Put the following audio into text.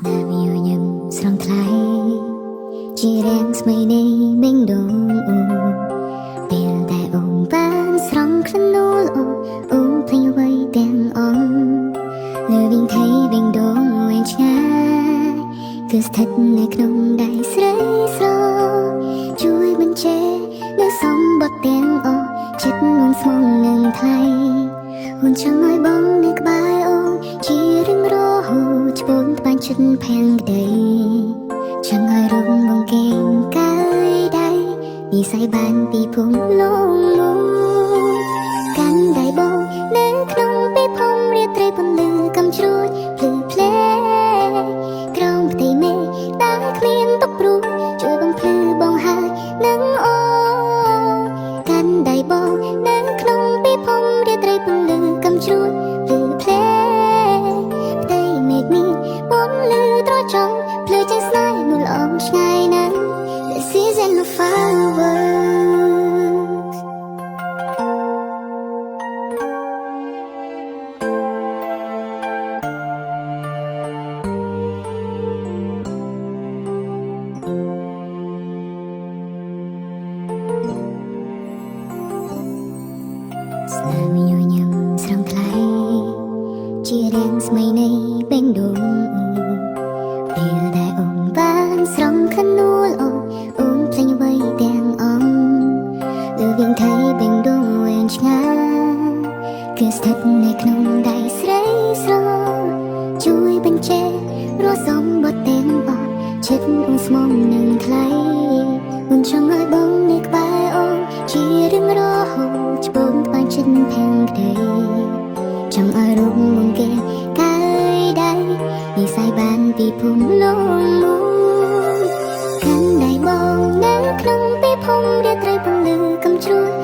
ស្នាមញញឹមស្រងថ្លៃជារាំងស្មីនៃបេងដូងពេលដែលអូនបានស្រង់ខ្លួននូលអូនភ្លេចអ្វីទាំងអស់លើវិញថៃបេងដូងវែងឆ្ងាយគឺស្ថិតនៅក្នុងដៃស្រីស្រជួយបញ្ជានៅសម្បត្តិទាំងអស់ចិត្តមុនស្មងនឹងថ្លៃអូនចង់ឲ្យបងនៅក្បែរអូនជារឿងរហូតច្បងត្បាញចិត្តផាំងក្ដីចង់ឲ្យរំបងគេងកាយដៃនិស័យបានពីភូមិលងមួយកាន់ដៃបងនៅក្នុងពេលភូមិរាត្រីពន្លឺកំជ្រួចភ្លឺផ្លែក្រោមផ្ទៃមេឃដែលគ្មានទុកព្រួយជួយបំភ្លឺបងហើយនឹងអូកាន់ដៃបងនៅក្នុងពេលភូមិរាត្រីពន្លឺកំជ្រួចភ្លឺផ្លែផ្ទៃមេឃនេះពន្លឺត្រចង់ភ្លឺចេញស្នេហ៍នោះល្អឆ្ងាយណាស់ The season of fireworks ស្នាមញញឹមស្រងថ្លៃជារាំងស្មីនៃបេងដូងពេលដែលអូនបានស្រង់ខ្លួននូលអូនភ្លេចអ្វីទាំងអស់លើវិញថៃបេងដូងវែងឆ្ងាយគឺស្ថិតនៅក្នុងដៃស្រីស្រជួយបញ្ជារាល់សម្បត្តិទាំងអស់ចិត្តអូនស្មងនឹងថ្លៃអូនចង់ឲ្យបងនៅក្បែរអូនជារឿងរហូតច្បងត្បាញចិត្តផាំងក្ដីចង់ឲ្យរូបមកគេកាយដៃនិស័យបានពីភូមិលងមួយកាន់ដៃបងនៅក្នុងពេលភូមិរាត្រីពន្លឺកំជ្រួច